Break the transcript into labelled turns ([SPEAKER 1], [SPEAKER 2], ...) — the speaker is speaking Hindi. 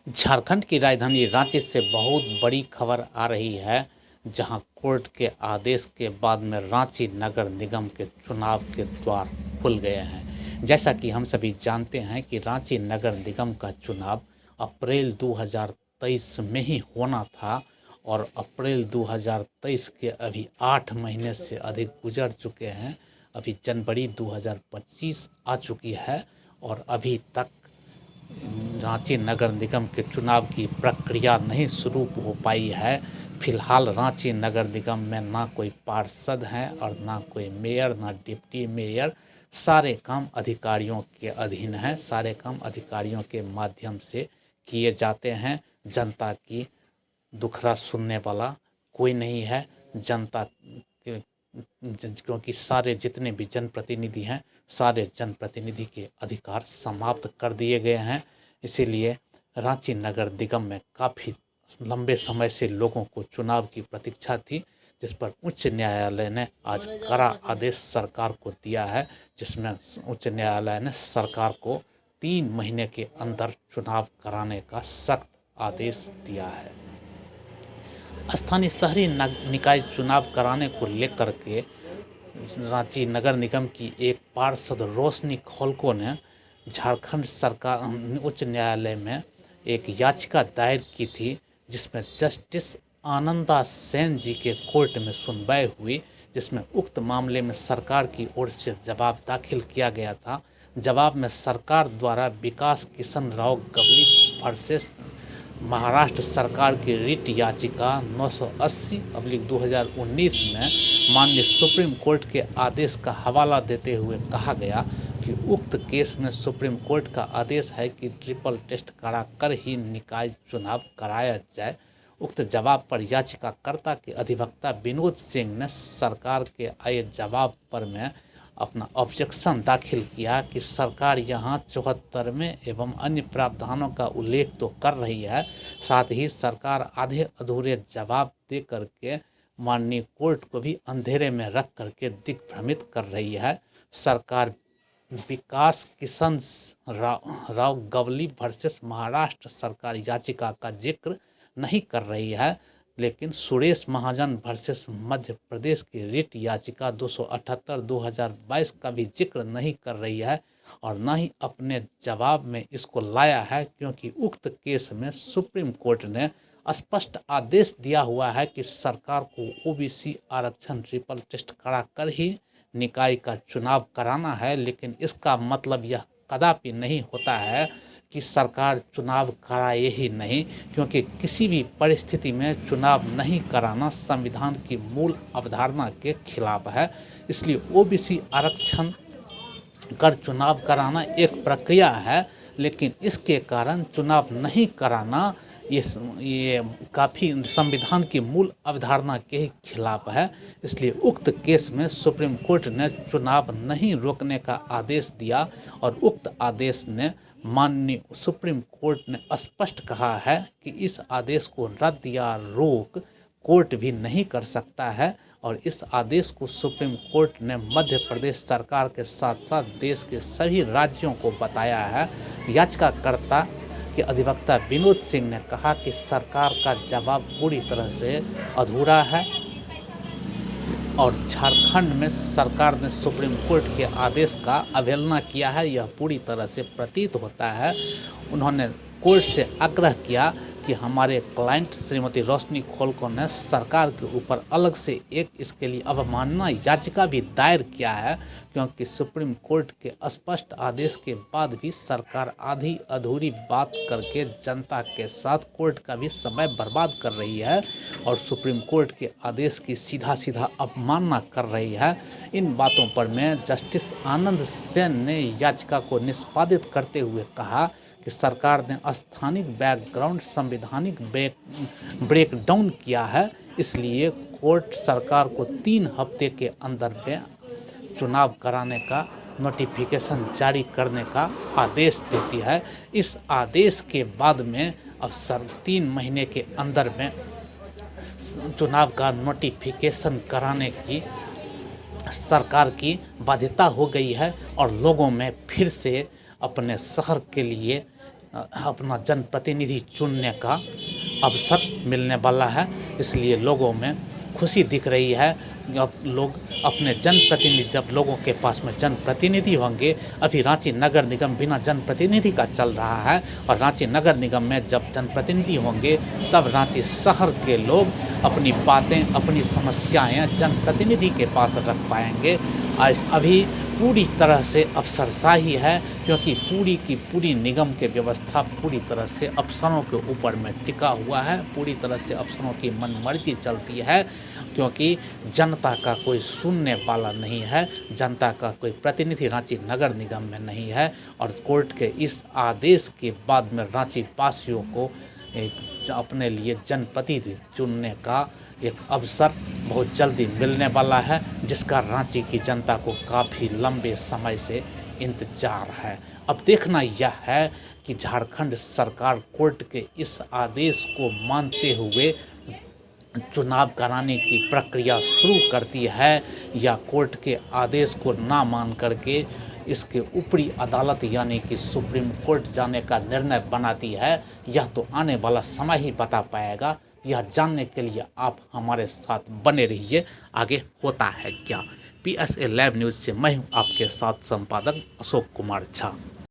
[SPEAKER 1] झारखंड की राजधानी रांची से बहुत बड़ी खबर आ रही है, जहां कोर्ट के आदेश के बाद में रांची नगर निगम के चुनाव के द्वार खुल गए हैं। जैसा कि हम सभी जानते हैं कि रांची नगर निगम का चुनाव अप्रैल 2023 में ही होना था और अप्रैल 2023 के अभी 8 महीने से अधिक गुजर चुके हैं। अभी जनवरी 2025 आ चुकी है और अभी तक रांची नगर निगम के चुनाव की प्रक्रिया नहीं शुरू हो पाई है। फिलहाल रांची नगर निगम में ना कोई पार्षद हैं और ना कोई मेयर, ना डिप्टी मेयर। सारे काम अधिकारियों के अधीन हैं, सारे काम अधिकारियों के माध्यम से किए जाते हैं। जनता की दुखड़ा सुनने वाला कोई नहीं है। जनता के क्योंकि सारे जितने भी जनप्रतिनिधि हैं, सारे जनप्रतिनिधि के अधिकार समाप्त कर दिए गए हैं। इसीलिए रांची नगर निगम में काफ़ी लंबे समय से लोगों को चुनाव की प्रतीक्षा थी, जिस पर उच्च न्यायालय ने आज कड़ा आदेश सरकार को दिया है, जिसमें उच्च न्यायालय ने सरकार को 3 महीने के अंदर चुनाव कराने का सख्त आदेश दिया है। स्थानीय शहरी निकाय चुनाव कराने को लेकर के रांची नगर निगम की एक पार्षद रोशनी खोलको ने झारखंड सरकार उच्च न्यायालय में एक याचिका दायर की थी, जिसमें जस्टिस आनंदा सेन जी के कोर्ट में सुनवाई हुई, जिसमें उक्त मामले में सरकार की ओर से जवाब दाखिल किया गया था। जवाब में सरकार द्वारा विकास किशन राव गवली वर्सेस महाराष्ट्र सरकार की रिट याचिका 980/2019 में माननीय सुप्रीम कोर्ट के आदेश का हवाला देते हुए कहा गया कि उक्त केस में सुप्रीम कोर्ट का आदेश है कि ट्रिपल टेस्ट कराकर ही निकाय चुनाव कराया जाए। उक्त जवाब पर याचिकाकर्ता के अधिवक्ता विनोद सिंह ने सरकार के आए जवाब पर में अपना ऑब्जेक्शन दाखिल किया कि सरकार यहाँ 74वें एवं अन्य प्रावधानों का उल्लेख तो कर रही है, साथ ही सरकार आधे अधूरे जवाब दे करके माननीय कोर्ट को भी अंधेरे में रख करके दिग्भ्रमित कर रही है। सरकार विकास किशन राव गवली वर्सेस महाराष्ट्र सरकार याचिका का जिक्र नहीं कर रही है, लेकिन सुरेश महाजन वर्सेस मध्य प्रदेश की रिट याचिका 278/2022 का भी जिक्र नहीं कर रही है और न ही अपने जवाब में इसको लाया है, क्योंकि उक्त केस में सुप्रीम कोर्ट ने स्पष्ट आदेश दिया हुआ है कि सरकार को ओबीसी आरक्षण ट्रिपल टेस्ट कराकर ही निकाय का चुनाव कराना है। लेकिन इसका मतलब यह कदापि नहीं होता है कि सरकार चुनाव कराए ही नहीं, क्योंकि किसी भी परिस्थिति में चुनाव नहीं कराना संविधान की मूल अवधारणा के खिलाफ है। इसलिए ओबीसी आरक्षण कर चुनाव कराना एक प्रक्रिया है, लेकिन इसके कारण चुनाव नहीं कराना ये काफ़ी संविधान की मूल अवधारणा के ही खिलाफ है। इसलिए उक्त केस में सुप्रीम कोर्ट ने चुनाव नहीं रोकने का आदेश दिया और उक्त आदेश ने माननीय सुप्रीम कोर्ट ने स्पष्ट कहा है कि इस आदेश को रद्द या रोक कोर्ट भी नहीं कर सकता है। और इस आदेश को सुप्रीम कोर्ट ने मध्य प्रदेश सरकार के साथ साथ देश के सभी राज्यों को बताया है। याचिकाकर्ता के अधिवक्ता विनोद सिंह ने कहा कि सरकार का जवाब पूरी तरह से अधूरा है और झारखंड में सरकार ने सुप्रीम कोर्ट के आदेश का अवहेलना किया है, यह पूरी तरह से प्रतीत होता है। उन्होंने कोर्ट से आग्रह किया कि हमारे क्लाइंट श्रीमती रोशनी खोलको ने सरकार के ऊपर अलग से एक इसके लिए अवमानना याचिका भी दायर किया है, क्योंकि सुप्रीम कोर्ट के स्पष्ट आदेश के बाद भी सरकार आधी अधूरी बात करके जनता के साथ कोर्ट का भी समय बर्बाद कर रही है और सुप्रीम कोर्ट के आदेश की सीधा सीधा अवमानना कर रही है। इन बातों पर में जस्टिस आनंद सेन ने याचिका को निष्पादित करते हुए कहा कि सरकार ने स्थानिक बैकग्राउंड संवैधानिक ब्रेकडाउन किया है, इसलिए कोर्ट सरकार को 3 हफ्ते के अंदर में चुनाव कराने का नोटिफिकेशन जारी करने का आदेश देती है। इस आदेश के बाद में अब 3 महीने के अंदर में चुनाव का नोटिफिकेशन कराने की सरकार की बाध्यता हो गई है और लोगों में फिर से अपने शहर के लिए अपना जनप्रतिनिधि चुनने का अवसर मिलने वाला है। इसलिए लोगों में खुशी दिख रही है। अब लोग अपने जनप्रतिनिधि, जब लोगों के पास में जनप्रतिनिधि होंगे, अभी रांची नगर निगम बिना जनप्रतिनिधि का चल रहा है, और रांची नगर निगम में जब जनप्रतिनिधि होंगे तब रांची शहर के लोग अपनी बातें, अपनी समस्याएं जनप्रतिनिधि के पास रख पाएंगे। अभी पूरी तरह से अफसरशाही है, क्योंकि पूरी की पूरी निगम की व्यवस्था पूरी तरह से अफसरों के ऊपर में टिका हुआ है। पूरी तरह से अफसरों की मनमर्जी चलती है, क्योंकि जनता का कोई सुनने वाला नहीं है, जनता का कोई प्रतिनिधि रांची नगर निगम में नहीं है। और कोर्ट के इस आदेश के बाद में रांची वासियों को एक अपने लिए जनप्रतिनिधि चुनने का एक अवसर बहुत जल्दी मिलने वाला है, जिसका रांची की जनता को काफ़ी लंबे समय से इंतजार है। अब देखना यह है कि झारखंड सरकार कोर्ट के इस आदेश को मानते हुए चुनाव कराने की प्रक्रिया शुरू करती है, या कोर्ट के आदेश को ना मान करके इसके ऊपरी अदालत यानी कि सुप्रीम कोर्ट जाने का निर्णय बनाती है। यह तो आने वाला समय ही बता पाएगा। यह जानने के लिए आप हमारे साथ बने रहिए, आगे होता है क्या। PSA लाइव न्यूज़ से मैं हूं आपके साथ संपादक अशोक कुमार झा।